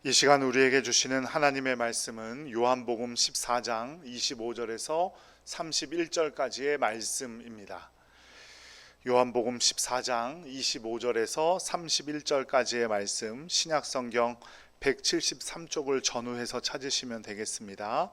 이 시간 우리에게 주시는 하나님의 말씀은 요한복음 14장 25절에서 31절까지의 말씀입니다. 요한복음 14장 25절에서 31절까지의 말씀, 신약성경 173쪽을 전후해서 찾으시면 되겠습니다.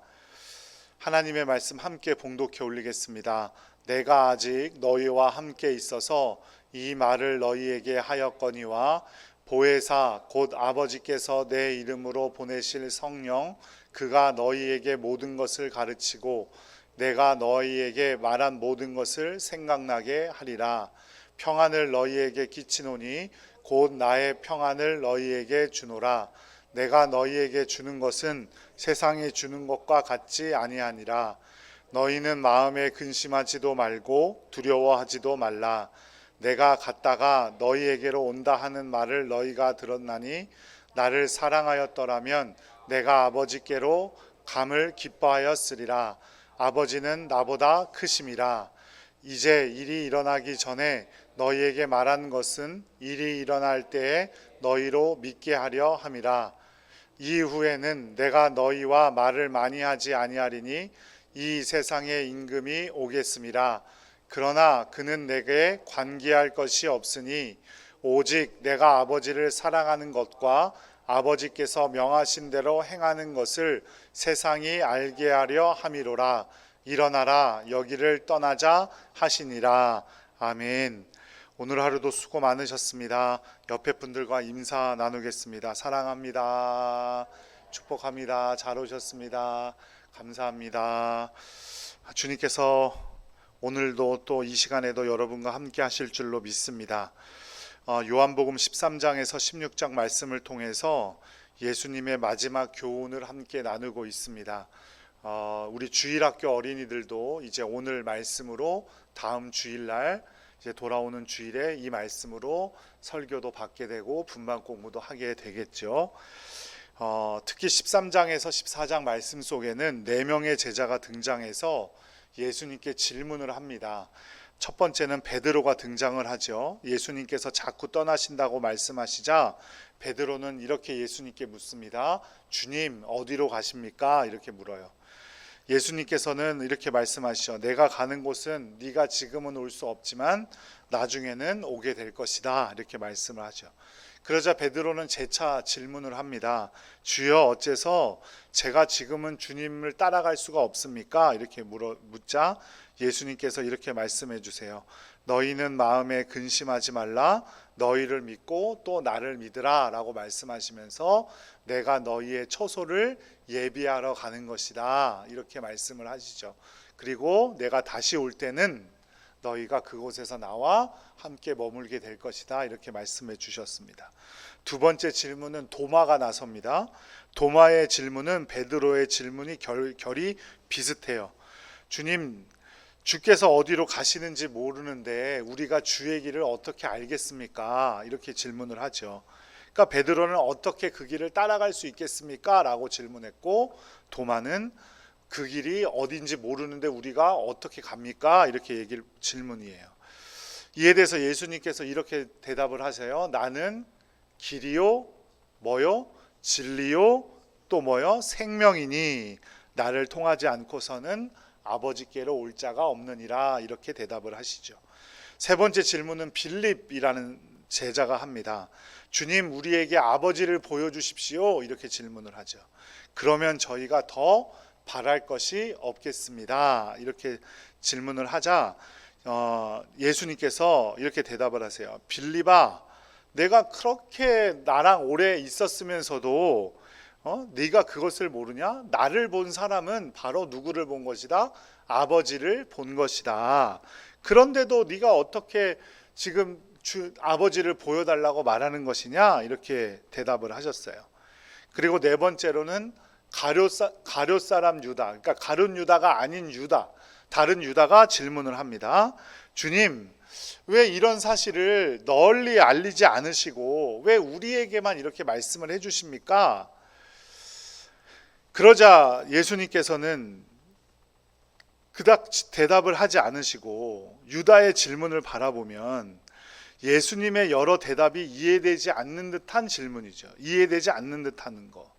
하나님의 말씀 함께 봉독해 올리겠습니다. 내가 아직 너희와 함께 있어서 이 말을 너희에게 하였거니와 보혜사 곧 아버지께서 내 이름으로 보내실 성령 그가 너희에게 모든 것을 가르치고 내가 너희에게 말한 모든 것을 생각나게 하리라. 평안을 너희에게 끼치노니 곧 나의 평안을 너희에게 주노라. 내가 너희에게 주는 것은 세상이 주는 것과 같지 아니하니라. 너희는 마음에 근심하지도 말고 두려워하지도 말라. 내가 갔다가 너희에게로 온다 하는 말을 너희가 들었나니 나를 사랑하였더라면 내가 아버지께로 감을 기뻐하였으리라. 아버지는 나보다 크심이라. 이제 일이 일어나기 전에 너희에게 말한 것은 일이 일어날 때에 너희로 믿게 하려 함이라. 이후에는 내가 너희와 말을 많이 하지 아니하리니 이 세상의 임금이 오겠음이라. 그러나 그는 내게 관계할 것이 없으니 오직 내가 아버지를 사랑하는 것과 아버지께서 명하신 대로 행하는 것을 세상이 알게 하려 함이로라. 일어나라 여기를 떠나자 하시니라. 아멘. 오늘 하루도 수고 많으셨습니다. 옆에 분들과 인사 나누겠습니다. 사랑합니다. 축복합니다. 잘 오셨습니다. 감사합니다. 주님께서 오늘도 또 이 시간에도 여러분과 함께 하실 줄로 믿습니다. 요한복음 13장에서 16장 말씀을 통해서 예수님의 마지막 교훈을 함께 나누고 있습니다. 우리 주일학교 어린이들도 이제 오늘 말씀으로 다음 주일날 이제 돌아오는 주일에 이 말씀으로 설교도 받게 되고 분반 공부도 하게 되겠죠. 특히 13장에서 14장 말씀 속에는 4명의 제자가 등장해서 예수님께 질문을 합니다. 첫 번째는 베드로가 등장을 하죠. 예수님께서 자꾸 떠나신다고 말씀하시자 베드로는 이렇게 예수님께 묻습니다. 주님 어디로 가십니까? 이렇게 물어요. 예수님께서는 이렇게 말씀하시죠. 내가 가는 곳은 네가 지금은 올 수 없지만 나중에는 오게 될 것이다. 이렇게 말씀을 하죠. 그러자 베드로는 재차 질문을 합니다. 주여 어째서 제가 지금은 주님을 따라갈 수가 없습니까? 이렇게 묻자 예수님께서 이렇게 말씀해 주세요. 너희는 마음에 근심하지 말라. 너희를 믿고 또 나를 믿으라 라고 말씀하시면서 내가 너희의 처소를 예비하러 가는 것이다 이렇게 말씀을 하시죠. 그리고 내가 다시 올 때는 너희가 그곳에서 나와 함께 머물게 될 것이다 이렇게 말씀해 주셨습니다. 두 번째 질문은 도마가 나섭니다. 도마의 질문은 베드로의 질문이 결이 비슷해요. 주님, 주께서 어디로 가시는지 모르는데 우리가 주의 길을 어떻게 알겠습니까? 이렇게 질문을 하죠. 그러니까 베드로는 어떻게 그 길을 따라갈 수 있겠습니까? 라고 질문했고 도마는 그 길이 어딘지 모르는데 우리가 어떻게 갑니까? 이렇게 질문이에요. 이에 대해서 예수님께서 이렇게 대답을 하세요. 나는 길이요 뭐요? 진리요 또 뭐요? 생명이니 나를 통하지 않고서는 아버지께로 올 자가 없느니라 이렇게 대답을 하시죠. 세 번째 질문은 빌립이라는 제자가 합니다. 주님 우리에게 아버지를 보여주십시오 이렇게 질문을 하죠. 그러면 저희가 더 바랄 것이 없겠습니다 이렇게 질문을 하자 예수님께서 이렇게 대답을 하세요. 빌립아 내가 그렇게 나랑 오래 있었으면서도 네가 그것을 모르냐? 나를 본 사람은 바로 누구를 본 것이다? 아버지를 본 것이다. 그런데도 네가 어떻게 지금 아버지를 보여달라고 말하는 것이냐? 이렇게 대답을 하셨어요. 그리고 네 번째로는 가룟 사람 유다, 그러니까 가룟 유다가 아닌 유다, 다른 유다가 질문을 합니다. 주님, 왜 이런 사실을 널리 알리지 않으시고 왜 우리에게만 이렇게 말씀을 해주십니까? 그러자 예수님께서는 그닥 대답을 하지 않으시고 유다의 질문을 바라보면 예수님의 여러 대답이 이해되지 않는 듯한 질문이죠. 이해되지 않는 듯한 거.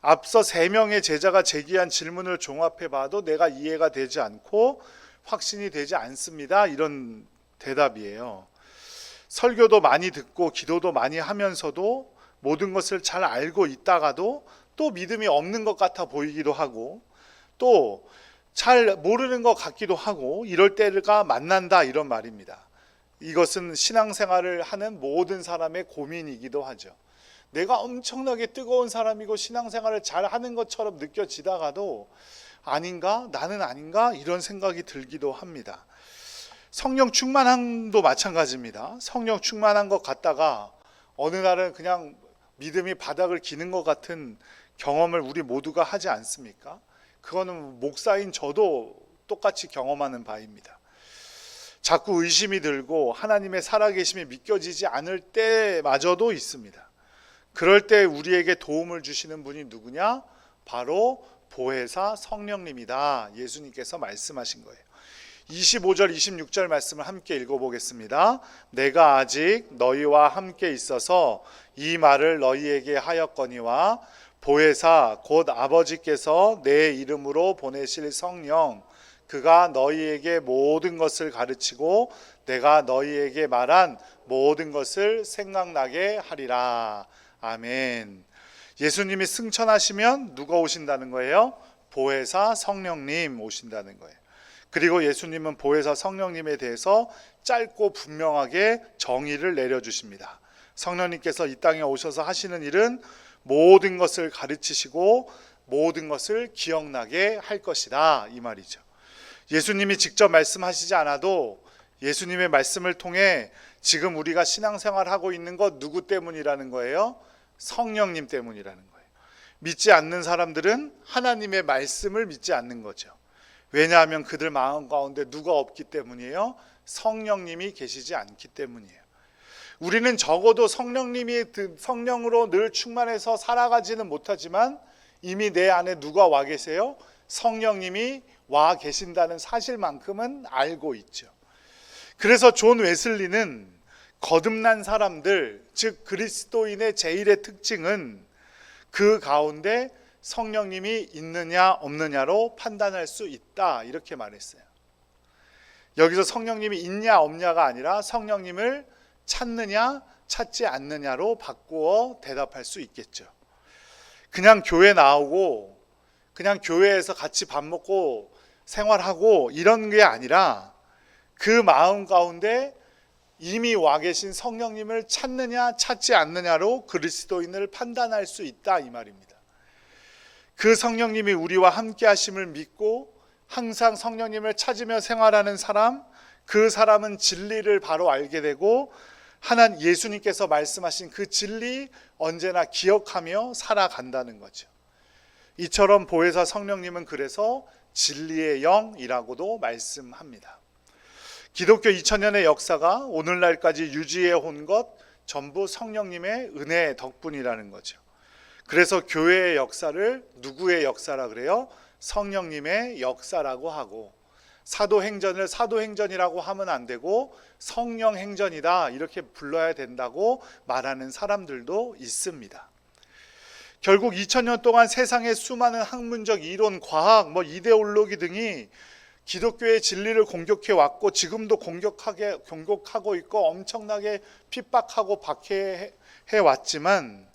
앞서 3명의 제자가 제기한 질문을 종합해 봐도 내가 이해가 되지 않고 확신이 되지 않습니다. 이런 대답이에요. 설교도 많이 듣고 기도도 많이 하면서도 모든 것을 잘 알고 있다가도 또 믿음이 없는 것 같아 보이기도 하고 또 잘 모르는 것 같기도 하고 이럴 때가 만난다, 이런 말입니다. 이것은 신앙생활을 하는 모든 사람의 고민이기도 하죠. 내가 엄청나게 뜨거운 사람이고 신앙생활을 잘 하는 것처럼 느껴지다가도 아닌가? 나는 아닌가? 이런 생각이 들기도 합니다. 성령 충만함도 마찬가지입니다. 성령 충만한 것 같다가 어느 날은 그냥 믿음이 바닥을 기는 것 같은 경험을 우리 모두가 하지 않습니까? 그거는 목사인 저도 똑같이 경험하는 바입니다. 자꾸 의심이 들고 하나님의 살아계심이 믿겨지지 않을 때마저도 있습니다. 그럴 때 우리에게 도움을 주시는 분이 누구냐? 바로 보혜사 성령님이다. 예수님께서 말씀하신 거예요. 25절 26절 말씀을 함께 읽어보겠습니다. 내가 아직 너희와 함께 있어서 이 말을 너희에게 하였거니와 보혜사 곧 아버지께서 내 이름으로 보내실 성령 그가 너희에게 모든 것을 가르치고 내가 너희에게 말한 모든 것을 생각나게 하리라. 아멘. 예수님이 승천하시면 누가 오신다는 거예요? 보혜사 성령님 오신다는 거예요. 그리고 예수님은 보혜사 성령님에 대해서 짧고 분명하게 정의를 내려주십니다. 성령님께서 이 땅에 오셔서 하시는 일은 모든 것을 가르치시고 모든 것을 기억나게 할 것이다, 이 말이죠. 예수님이 직접 말씀하시지 않아도 예수님의 말씀을 통해 지금 우리가 신앙생활하고 있는 것 누구 때문이라는 거예요? 성령님 때문이라는 거예요. 믿지 않는 사람들은 하나님의 말씀을 믿지 않는 거죠. 왜냐하면 그들 마음 가운데 누가 없기 때문이에요? 성령님이 계시지 않기 때문이에요. 우리는 적어도 성령으로 늘 충만해서 살아가지는 못하지만 이미 내 안에 누가 와 계세요? 성령님이 와 계신다는 사실만큼은 알고 있죠. 그래서 존 웨슬리는 거듭난 사람들, 즉 그리스도인의 제일의 특징은 그 가운데 성령님이 있느냐 없느냐로 판단할 수 있다, 이렇게 말했어요. 여기서 성령님이 있냐 없냐가 아니라 성령님을 찾느냐 찾지 않느냐로 바꾸어 대답할 수 있겠죠. 그냥 교회 나오고 그냥 교회에서 같이 밥 먹고 생활하고 이런 게 아니라 그 마음 가운데 이미 와 계신 성령님을 찾느냐 찾지 않느냐로 그리스도인을 판단할 수 있다, 이 말입니다. 그 성령님이 우리와 함께 하심을 믿고 항상 성령님을 찾으며 생활하는 사람, 그 사람은 진리를 바로 알게 되고 하나님 예수님께서 말씀하신 그 진리 언제나 기억하며 살아간다는 거죠. 이처럼 보혜사 성령님은 그래서 진리의 영이라고도 말씀합니다. 기독교 2000년의 역사가 오늘날까지 유지해 온 것 전부 성령님의 은혜 덕분이라는 거죠. 그래서 교회의 역사를 누구의 역사라 그래요? 성령님의 역사라고 하고, 사도행전을 사도행전이라고 하면 안 되고 성령행전이다 이렇게 불러야 된다고 말하는 사람들도 있습니다. 결국 2000년 동안 세상의 수많은 학문적 이론, 과학, 이데올로기 등이 기독교의 진리를 공격해 왔고 지금도 공격하고 있고 엄청나게 핍박하고 박해해 왔지만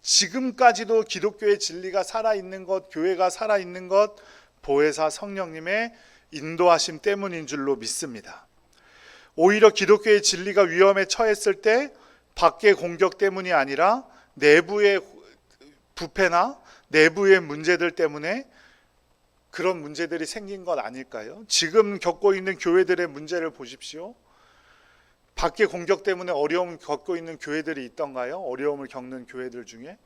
지금까지도 기독교의 진리가 살아있는 것, 교회가 살아있는 것 보혜사 성령님의 인도하심 때문인 줄로 믿습니다. 오히려 기독교의 진리가 위험에 처했을 때 밖의 공격 때문이 아니라 내부의 부패나 내부의 문제들 때문에 그런 문제들이 생긴 것 아닐까요? 지금 겪고 있는 교회들의 문제를 보십시오. 밖의 공격 때문에 어려움을 겪고 있는 교회들이 있던가요? 어려움을 겪는 교회들 중에?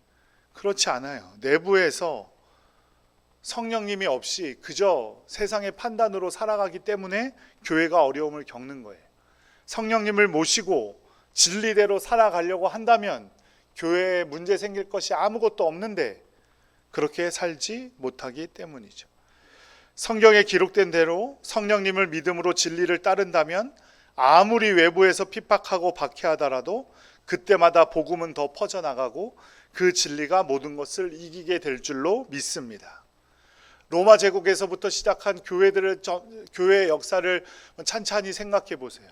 그렇지 않아요. 내부에서 성령님이 없이 그저 세상의 판단으로 살아가기 때문에 교회가 어려움을 겪는 거예요. 성령님을 모시고 진리대로 살아가려고 한다면 교회에 문제 생길 것이 아무것도 없는데 그렇게 살지 못하기 때문이죠. 성경에 기록된 대로 성령님을 믿음으로 진리를 따른다면 아무리 외부에서 핍박하고 박해하더라도 그때마다 복음은 더 퍼져나가고 그 진리가 모든 것을 이기게 될 줄로 믿습니다. 로마 제국에서부터 시작한 교회의 역사를 찬찬히 생각해 보세요.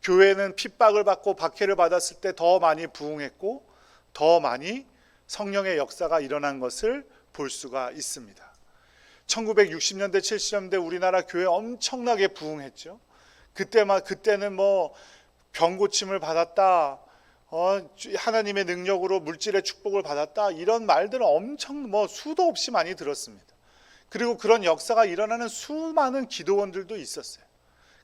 교회는 핍박을 받고 박해를 받았을 때 더 많이 부흥했고 더 많이 성령의 역사가 일어난 것을 볼 수가 있습니다. 1960년대 70년대 우리나라 교회 엄청나게 부흥했죠. 그때는 뭐 병 고침을 받았다, 하나님의 능력으로 물질의 축복을 받았다, 이런 말들은 엄청 수도 없이 많이 들었습니다. 그리고 그런 역사가 일어나는 수많은 기도원들도 있었어요.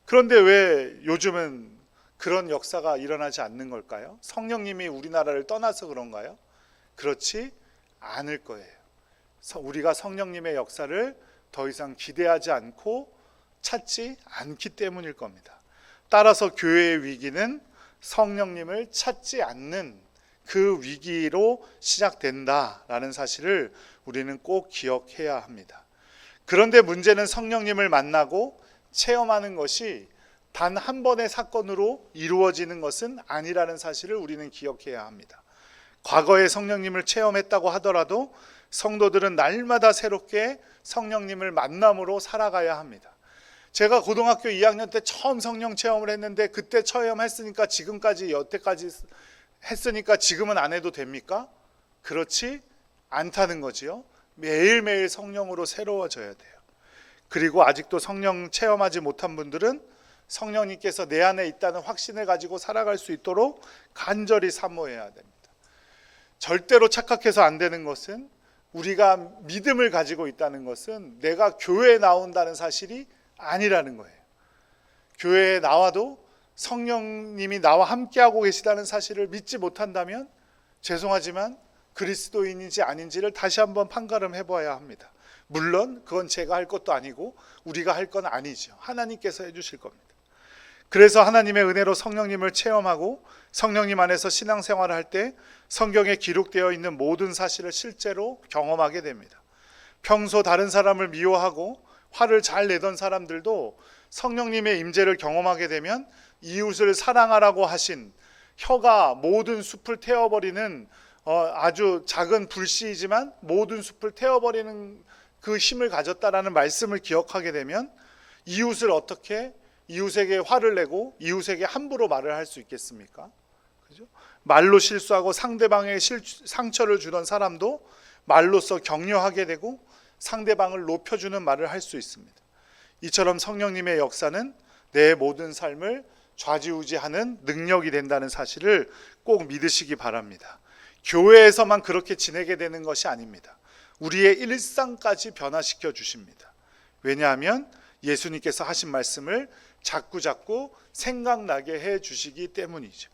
그런데 왜 요즘은 그런 역사가 일어나지 않는 걸까요? 성령님이 우리나라를 떠나서 그런가요? 그렇지 않을 거예요. 우리가 성령님의 역사를 더 이상 기대하지 않고 찾지 않기 때문일 겁니다. 따라서 교회의 위기는 성령님을 찾지 않는 그 위기로 시작된다라는 사실을 우리는 꼭 기억해야 합니다. 그런데 문제는 성령님을 만나고 체험하는 것이 단 한 번의 사건으로 이루어지는 것은 아니라는 사실을 우리는 기억해야 합니다. 과거에 성령님을 체험했다고 하더라도 성도들은 날마다 새롭게 성령님을 만남으로 살아가야 합니다. 제가 고등학교 2학년 때 처음 성령 체험을 했는데 그때 체험했으니까 지금까지 여태까지 했으니까 지금은 안 해도 됩니까? 그렇지 않다는 거지요. 매일매일 성령으로 새로워져야 돼요. 그리고 아직도 성령 체험하지 못한 분들은 성령님께서 내 안에 있다는 확신을 가지고 살아갈 수 있도록 간절히 사모해야 됩니다. 절대로 착각해서 안 되는 것은, 우리가 믿음을 가지고 있다는 것은 내가 교회에 나온다는 사실이 아니라는 거예요. 교회에 나와도 성령님이 나와 함께하고 계시다는 사실을 믿지 못한다면 죄송하지만 그리스도인인지 아닌지를 다시 한번 판가름해 봐야 합니다. 물론 그건 제가 할 것도 아니고 우리가 할 건 아니죠. 하나님께서 해주실 겁니다. 그래서 하나님의 은혜로 성령님을 체험하고 성령님 안에서 신앙생활을 할 때 성경에 기록되어 있는 모든 사실을 실제로 경험하게 됩니다. 평소 다른 사람을 미워하고 화를 잘 내던 사람들도 성령님의 임재를 경험하게 되면 이웃을 사랑하라고 하신, 혀가 모든 숲을 태워버리는 아주 작은 불씨이지만 모든 숲을 태워버리는 그 힘을 가졌다라는 말씀을 기억하게 되면 이웃에게 화를 내고 이웃에게 함부로 말을 할 수 있겠습니까? 그죠? 말로 실수하고 상대방에게 상처를 주던 사람도 말로써 격려하게 되고 상대방을 높여주는 말을 할 수 있습니다. 이처럼 성령님의 역사는 내 모든 삶을 좌지우지하는 능력이 된다는 사실을 꼭 믿으시기 바랍니다. 교회에서만 그렇게 지내게 되는 것이 아닙니다. 우리의 일상까지 변화시켜 주십니다. 왜냐하면 예수님께서 하신 말씀을 자꾸 생각나게 해 주시기 때문이죠.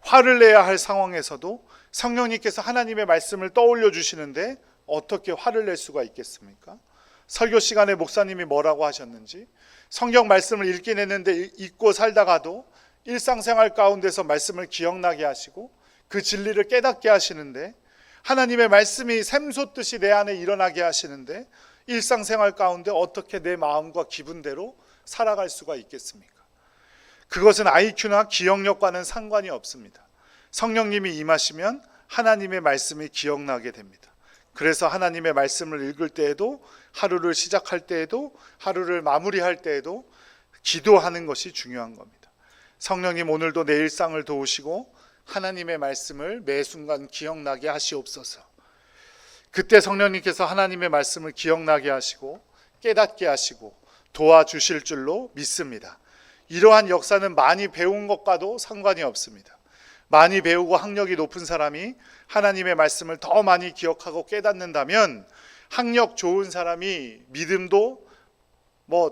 화를 내야 할 상황에서도 성령님께서 하나님의 말씀을 떠올려 주시는데 어떻게 화를 낼 수가 있겠습니까? 설교 시간에 목사님이 뭐라고 하셨는지, 성경 말씀을 읽긴 했는데 읽고 살다가도 일상생활 가운데서 말씀을 기억나게 하시고 그 진리를 깨닫게 하시는데, 하나님의 말씀이 샘솟듯이 내 안에 일어나게 하시는데 일상생활 가운데 어떻게 내 마음과 기분대로 살아갈 수가 있겠습니까? 그것은 IQ나 기억력과는 상관이 없습니다. 성령님이 임하시면 하나님의 말씀이 기억나게 됩니다. 그래서 하나님의 말씀을 읽을 때에도, 하루를 시작할 때에도, 하루를 마무리할 때에도 기도하는 것이 중요한 겁니다. 성령님, 오늘도 내 일상을 도우시고 하나님의 말씀을 매 순간 기억나게 하시옵소서. 그때 성령님께서 하나님의 말씀을 기억나게 하시고 깨닫게 하시고 도와주실 줄로 믿습니다. 이러한 역사는 많이 배운 것과도 상관이 없습니다. 많이 배우고 학력이 높은 사람이 하나님의 말씀을 더 많이 기억하고 깨닫는다면 학력 좋은 사람이 믿음도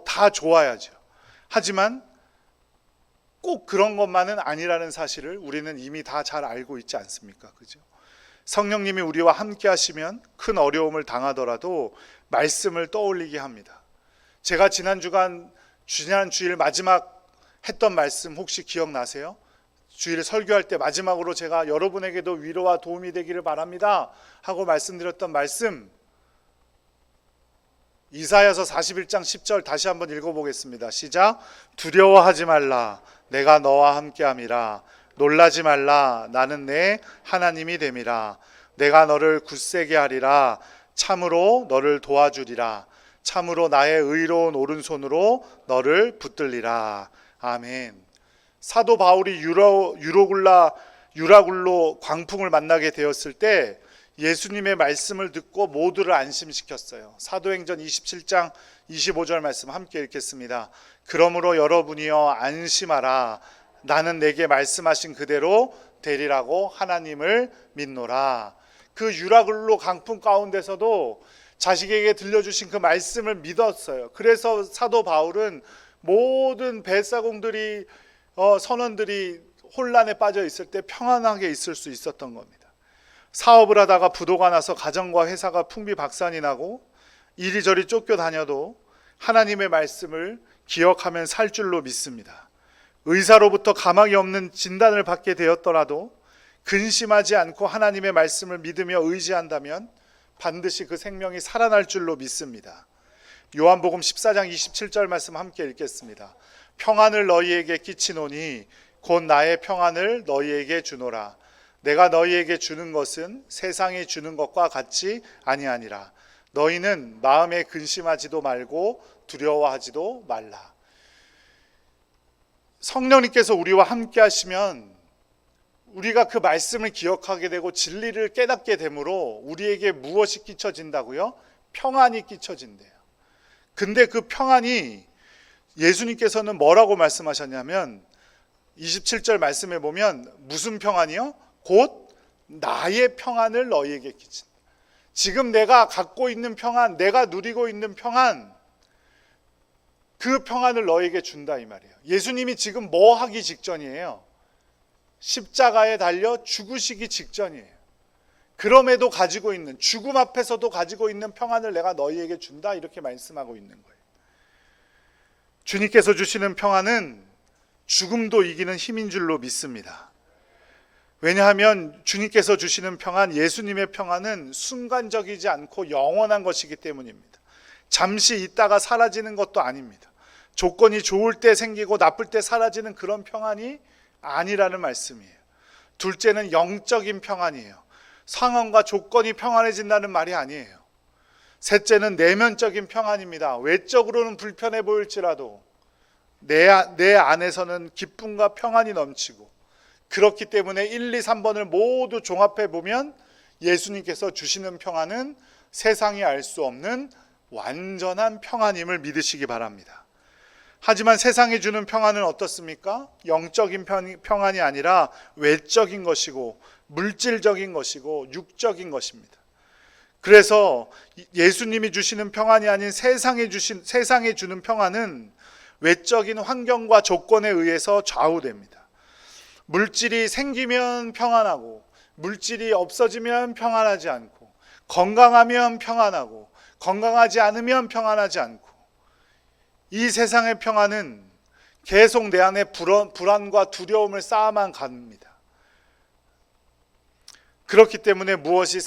다 좋아야죠. 하지만 꼭 그런 것만은 아니라는 사실을 우리는 이미 다 잘 알고 있지 않습니까? 그죠? 성령님이 우리와 함께 하시면 큰 어려움을 당하더라도 말씀을 떠올리게 합니다. 제가 지난 주일 마지막 했던 말씀 혹시 기억나세요? 주일 설교할 때 마지막으로 제가 여러분에게도 위로와 도움이 되기를 바랍니다 하고 말씀드렸던 말씀 이사야서 41장 10절 다시 한번 읽어보겠습니다. 시작. 두려워하지 말라. 내가 너와 함께함이라. 놀라지 말라. 나는 내 하나님이 됨이라. 내가 너를 굳세게 하리라. 참으로 너를 도와주리라. 참으로 나의 의로운 오른손으로 너를 붙들리라. 아멘. 사도 바울이 유라굴로 광풍을 만나게 되었을 때 예수님의 말씀을 듣고 모두를 안심시켰어요. 사도행전 27장 25절 말씀 함께 읽겠습니다. 그러므로 여러분이여 안심하라. 나는 내게 말씀하신 그대로 되리라고 하나님을 믿노라. 그 유라굴로 강풍 가운데서도 자식에게 들려주신 그 말씀을 믿었어요. 그래서 사도 바울은 모든 뱃사공들이 선원들이 혼란에 빠져 있을 때 평안하게 있을 수 있었던 겁니다. 사업을 하다가 부도가 나서 가정과 회사가 풍비박산이 나고 이리저리 쫓겨다녀도 하나님의 말씀을 기억하면 살 줄로 믿습니다. 의사로부터 가망이 없는 진단을 받게 되었더라도 근심하지 않고 하나님의 말씀을 믿으며 의지한다면 반드시 그 생명이 살아날 줄로 믿습니다. 요한복음 14장 27절 말씀 함께 읽겠습니다. 평안을 너희에게 끼치노니 곧 나의 평안을 너희에게 주노라. 내가 너희에게 주는 것은 세상이 주는 것과 같지 아니하니라. 너희는 마음에 근심하지도 말고 두려워하지도 말라. 성령님께서 우리와 함께 하시면 우리가 그 말씀을 기억하게 되고 진리를 깨닫게 되므로 우리에게 무엇이 끼쳐진다고요? 평안이 끼쳐진대요. 근데 그 평안이 예수님께서는 뭐라고 말씀하셨냐면 27절 말씀에 보면 무슨 평안이요? 곧 나의 평안을 너희에게 끼친다. 지금 내가 갖고 있는 평안, 내가 누리고 있는 평안, 그 평안을 너희에게 준다 이 말이에요. 예수님이 지금 뭐 하기 직전이에요? 십자가에 달려 죽으시기 직전이에요. 그럼에도 가지고 있는, 죽음 앞에서도 가지고 있는 평안을 내가 너희에게 준다 이렇게 말씀하고 있는 거예요. 주님께서 주시는 평안은 죽음도 이기는 힘인 줄로 믿습니다. 왜냐하면 주님께서 주시는 평안, 예수님의 평안은 순간적이지 않고 영원한 것이기 때문입니다. 잠시 있다가 사라지는 것도 아닙니다. 조건이 좋을 때 생기고 나쁠 때 사라지는 그런 평안이 아니라는 말씀이에요. 둘째는 영적인 평안이에요. 상황과 조건이 평안해진다는 말이 아니에요. 셋째는 내면적인 평안입니다. 외적으로는 불편해 보일지라도 내 안에서는 기쁨과 평안이 넘치고, 그렇기 때문에 1, 2, 3번을 모두 종합해 보면 예수님께서 주시는 평안은 세상이 알 수 없는 완전한 평안임을 믿으시기 바랍니다. 하지만 세상이 주는 평안은 어떻습니까? 영적인 평안이 아니라 외적인 것이고 물질적인 것이고 육적인 것입니다. 그래서 예수님이 주시는 평안이 아닌 세상이 주는 평안은 외적인 환경과 조건에 의해서 좌우됩니다. 물질이 생기면 평안하고 물질이 없어지면 평안하지 않고, 건강하면 평안하고 건강하지 않으면 평안하지 않고, 이 세상의 평안은 계속 내 안에 불안과 두려움을 쌓아만 갑니다. 그렇기 때문에 무엇이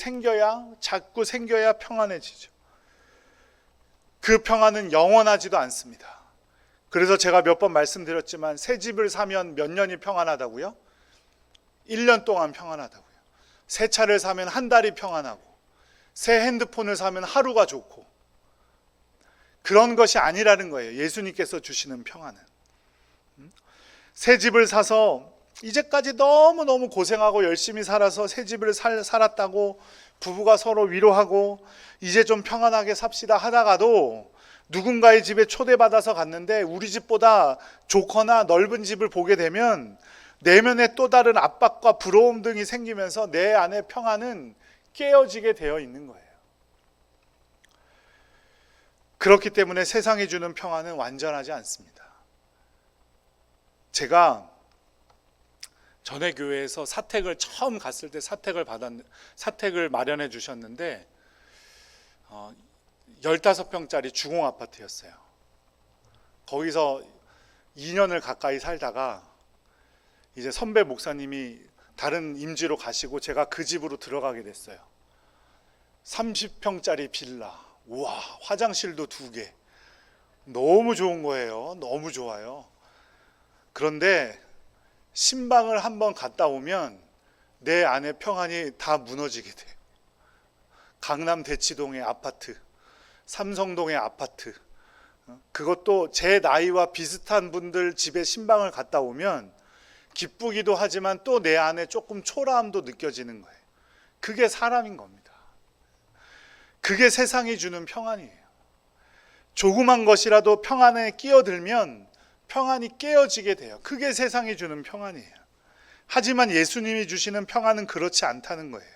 자꾸 생겨야 평안해지죠. 그 평안은 영원하지도 않습니다. 그래서 제가 몇 번 말씀드렸지만 새 집을 사면 몇 년이 평안하다고요? 1년 동안 평안하다고요. 새 차를 사면 한 달이 평안하고, 새 핸드폰을 사면 하루가 좋고, 그런 것이 아니라는 거예요. 예수님께서 주시는 평안은. 새 집을 사서 이제까지 너무너무 고생하고 열심히 살아서 새 집을 살았다고 부부가 서로 위로하고 이제 좀 평안하게 삽시다 하다가도 누군가의 집에 초대받아서 갔는데 우리 집보다 좋거나 넓은 집을 보게 되면 내면에 또 다른 압박과 부러움 등이 생기면서 내 안의 평안은 깨어지게 되어 있는 거예요. 그렇기 때문에 세상이 주는 평안은 완전하지 않습니다. 제가 전에 교회에서 사택을 처음 갔을 때 사택을 마련해 주셨는데 15평짜리 주공 아파트였어요. 거기서 2년을 가까이 살다가 이제 선배 목사님이 다른 임지로 가시고 제가 그 집으로 들어가게 됐어요. 30평짜리 빌라, 우와, 화장실도 2개. 너무 좋은 거예요. 너무 좋아요. 그런데 신방을 한번 갔다 오면 내 안의 평안이 다 무너지게 돼요. 강남 대치동의 아파트, 삼성동의 아파트, 그것도 제 나이와 비슷한 분들 집에 신방을 갔다 오면 기쁘기도 하지만 또 내 안에 조금 초라함도 느껴지는 거예요. 그게 사람인 겁니다. 그게 세상이 주는 평안이에요. 조그만 것이라도 평안에 끼어들면 평안이 깨어지게 돼요. 그게 세상이 주는 평안이에요. 하지만 예수님이 주시는 평안은 그렇지 않다는 거예요.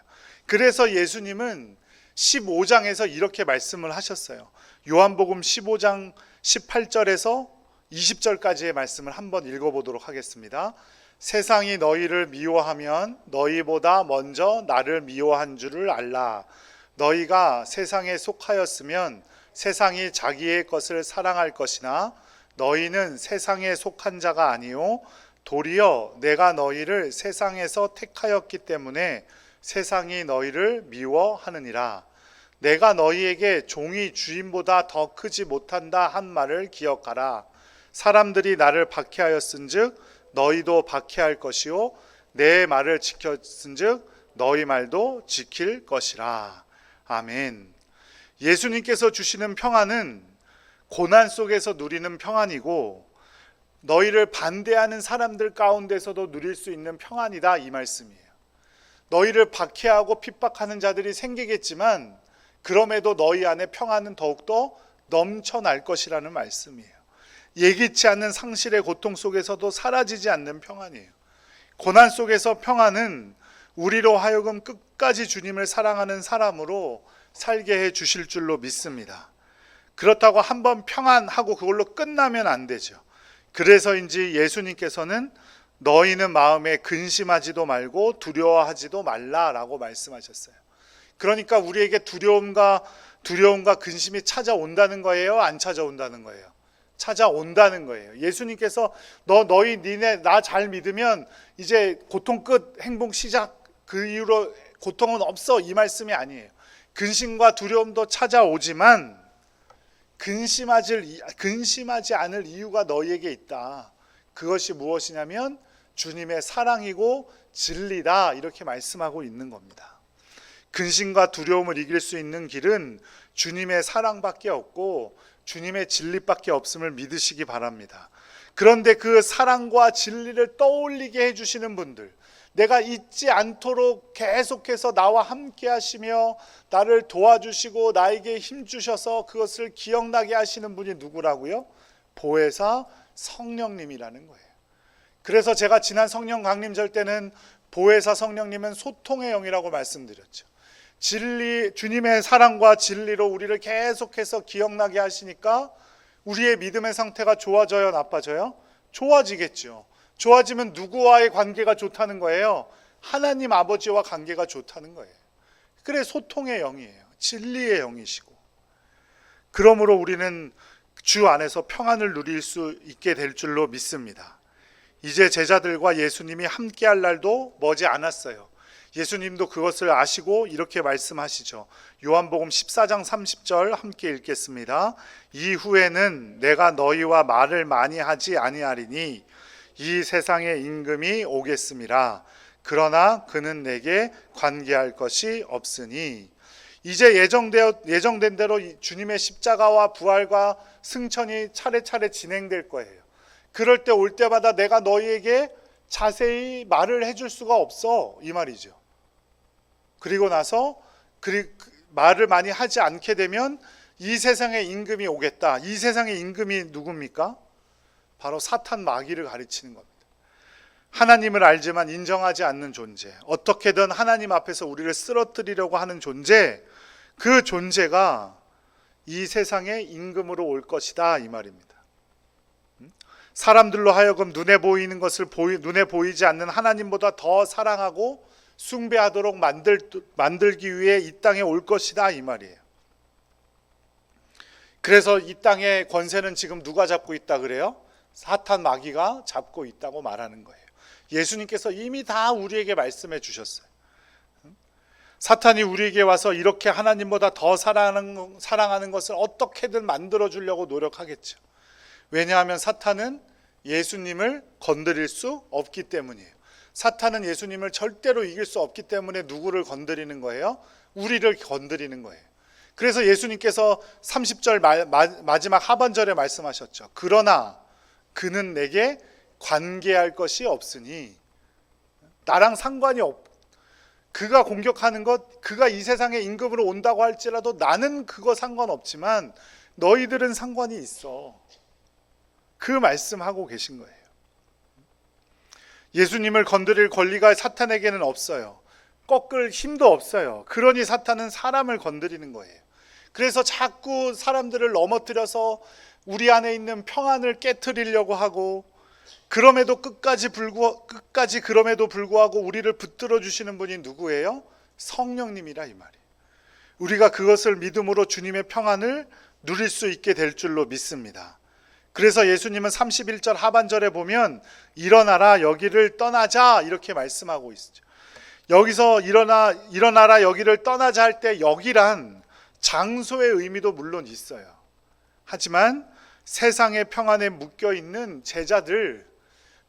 그래서 예수님은 15장에서 이렇게 말씀을 하셨어요. 요한복음 15장 18절에서 20절까지의 말씀을 한번 읽어보도록 하겠습니다. 세상이 너희를 미워하면 너희보다 먼저 나를 미워한 줄을 알라. 너희가 세상에 속하였으면 세상이 자기의 것을 사랑할 것이나 너희는 세상에 속한 자가 아니요 도리어 내가 너희를 세상에서 택하였기 때문에 세상이 너희를 미워하느니라. 내가 너희에게 종이 주인보다 더 크지 못한다 한 말을 기억하라. 사람들이 나를 박해하였은즉 너희도 박해할 것이요 내 말을 지켰은즉 너희 말도 지킬 것이라. 아멘. 예수님께서 주시는 평안은 고난 속에서 누리는 평안이고 너희를 반대하는 사람들 가운데서도 누릴 수 있는 평안이다, 이 말씀이에요. 너희를 박해하고 핍박하는 자들이 생기겠지만 그럼에도 너희 안에 평안은 더욱더 넘쳐날 것이라는 말씀이에요. 예기치 않는 상실의 고통 속에서도 사라지지 않는 평안이에요. 고난 속에서 평안은 우리로 하여금 끝까지 주님을 사랑하는 사람으로 살게 해 주실 줄로 믿습니다. 그렇다고 한번 평안하고 그걸로 끝나면 안 되죠. 그래서인지 예수님께서는 너희는 마음에 근심하지도 말고 두려워하지도 말라라고 말씀하셨어요. 그러니까 우리에게 두려움과 근심이 찾아온다는 거예요? 안 찾아온다는 거예요? 찾아온다는 거예요. 예수님께서 니네 나 잘 믿으면 이제 고통 끝, 행복 시작, 그 이후로 고통은 없어, 이 말씀이 아니에요. 근심과 두려움도 찾아오지만 근심하지 않을 이유가 너희에게 있다. 그것이 무엇이냐면 주님의 사랑이고 진리다, 이렇게 말씀하고 있는 겁니다. 근심과 두려움을 이길 수 있는 길은 주님의 사랑밖에 없고 주님의 진리밖에 없음을 믿으시기 바랍니다. 그런데 그 사랑과 진리를 떠올리게 해주시는 분들, 내가 잊지 않도록 계속해서 나와 함께 하시며 나를 도와주시고 나에게 힘 주셔서 그것을 기억나게 하시는 분이 누구라고요? 보혜사 성령님이라는 거예요. 그래서 제가 지난 성령 강림절 때는 보혜사 성령님은 소통의 영이라고 말씀드렸죠. 주님의 사랑과 진리로 우리를 계속해서 기억나게 하시니까 우리의 믿음의 상태가 좋아져요, 나빠져요? 좋아지겠죠. 좋아지면 누구와의 관계가 좋다는 거예요? 하나님 아버지와 관계가 좋다는 거예요. 그래, 소통의 영이에요. 진리의 영이시고. 그러므로 우리는 주 안에서 평안을 누릴 수 있게 될 줄로 믿습니다. 이제 제자들과 예수님이 함께할 날도 머지 않았어요. 예수님도 그것을 아시고 이렇게 말씀하시죠. 요한복음 14장 30절 함께 읽겠습니다. 이후에는 내가 너희와 말을 많이 하지 아니하리니 이 세상의 임금이 오겠음이라. 그러나 그는 내게 관계할 것이 없으니. 이제 예정된 대로 주님의 십자가와 부활과 승천이 차례차례 진행될 거예요. 그럴 때 올 때마다 내가 너희에게 자세히 말을 해줄 수가 없어, 이 말이죠. 그리고 나서 말을 많이 하지 않게 되면 이 세상의 임금이 오겠다. 이 세상의 임금이 누굽니까? 바로 사탄 마귀를 가리치는 겁니다. 하나님을 알지만 인정하지 않는 존재, 어떻게든 하나님 앞에서 우리를 쓰러뜨리려고 하는 존재, 그 존재가 이 세상의 임금으로 올 것이다, 이 말입니다. 사람들로 하여금 눈에 보이지 않는 하나님보다 더 사랑하고 숭배하도록 만들기 위해 이 땅에 올 것이다, 이 말이에요. 그래서 이 땅의 권세는 지금 누가 잡고 있다 그래요? 사탄 마귀가 잡고 있다고 말하는 거예요. 예수님께서 이미 다 우리에게 말씀해 주셨어요. 사탄이 우리에게 와서 이렇게 하나님보다 더 사랑하는 것을 어떻게든 만들어 주려고 노력하겠죠. 왜냐하면 사탄은 예수님을 건드릴 수 없기 때문이에요. 사탄은 예수님을 절대로 이길 수 없기 때문에 누구를 건드리는 거예요? 우리를 건드리는 거예요. 그래서 예수님께서 30절 마지막 하반절에 말씀하셨죠. 그러나 그는 내게 관계할 것이 없으니, 나랑 상관이 없고, 그가 공격하는 것, 그가 이 세상에 임금으로 온다고 할지라도 나는 그거 상관없지만 너희들은 상관이 있어. 그 말씀하고 계신 거예요. 예수님을 건드릴 권리가 사탄에게는 없어요. 꺾을 힘도 없어요. 그러니 사탄은 사람을 건드리는 거예요. 그래서 자꾸 사람들을 넘어뜨려서 우리 안에 있는 평안을 깨트리려고 하고, 그럼에도 끝까지 그럼에도 불구하고 우리를 붙들어 주시는 분이 누구예요? 성령님이라 이 말이에요. 우리가 그것을 믿음으로 주님의 평안을 누릴 수 있게 될 줄로 믿습니다. 그래서 예수님은 31절 하반절에 보면 일어나라 여기를 떠나자 이렇게 말씀하고 있죠. 여기서 일어나라 여기를 떠나자 할 때 여기란 장소의 의미도 물론 있어요. 하지만 세상의 평안에 묶여 있는 제자들,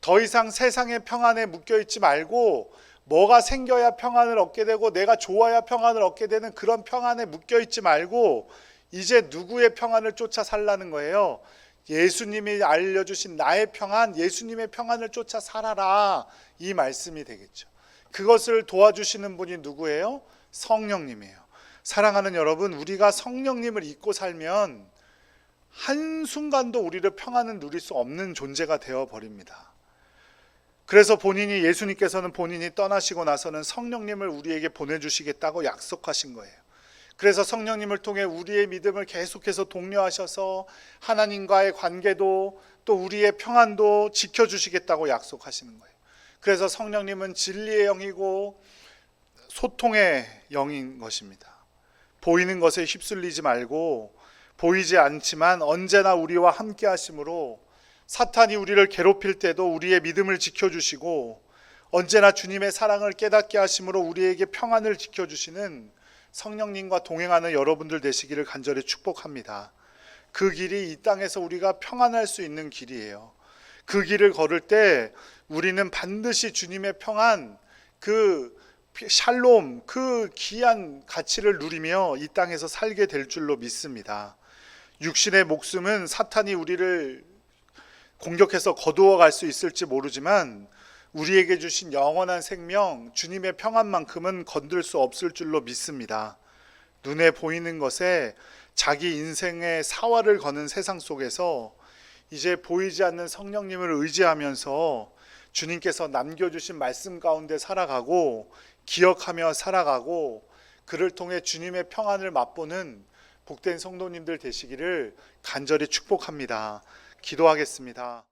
더 이상 세상의 평안에 묶여 있지 말고 뭐가 생겨야 평안을 얻게 되고 내가 좋아야 평안을 얻게 되는 그런 평안에 묶여 있지 말고 이제 누구의 평안을 쫓아 살라는 거예요? 예수님이 알려주신 나의 평안, 예수님의 평안을 쫓아 살아라, 이 말씀이 되겠죠. 그것을 도와주시는 분이 누구예요? 성령님이에요. 사랑하는 여러분, 우리가 성령님을 잊고 살면 한순간도 우리를 평안을 누릴 수 없는 존재가 되어버립니다. 그래서 예수님께서는 본인이 떠나시고 나서는 성령님을 우리에게 보내주시겠다고 약속하신 거예요. 그래서 성령님을 통해 우리의 믿음을 계속해서 독려하셔서 하나님과의 관계도 또 우리의 평안도 지켜주시겠다고 약속하시는 거예요. 그래서 성령님은 진리의 영이고 소통의 영인 것입니다. 보이는 것에 휩쓸리지 말고 보이지 않지만 언제나 우리와 함께 하심으로 사탄이 우리를 괴롭힐 때도 우리의 믿음을 지켜주시고 언제나 주님의 사랑을 깨닫게 하심으로 우리에게 평안을 지켜주시는 성령님과 동행하는 여러분들 되시기를 간절히 축복합니다. 그 길이 이 땅에서 우리가 평안할 수 있는 길이에요. 그 길을 걸을 때 우리는 반드시 주님의 평안, 그 샬롬, 그 귀한 가치를 누리며 이 땅에서 살게 될 줄로 믿습니다. 육신의 목숨은 사탄이 우리를 공격해서 거두어 갈 수 있을지 모르지만 우리에게 주신 영원한 생명, 주님의 평안만큼은 건들 수 없을 줄로 믿습니다. 눈에 보이는 것에 자기 인생의 사활을 거는 세상 속에서 이제 보이지 않는 성령님을 의지하면서 주님께서 남겨주신 말씀 가운데 살아가고 기억하며 살아가고 그를 통해 주님의 평안을 맛보는 복된 성도님들 되시기를 간절히 축복합니다. 기도하겠습니다.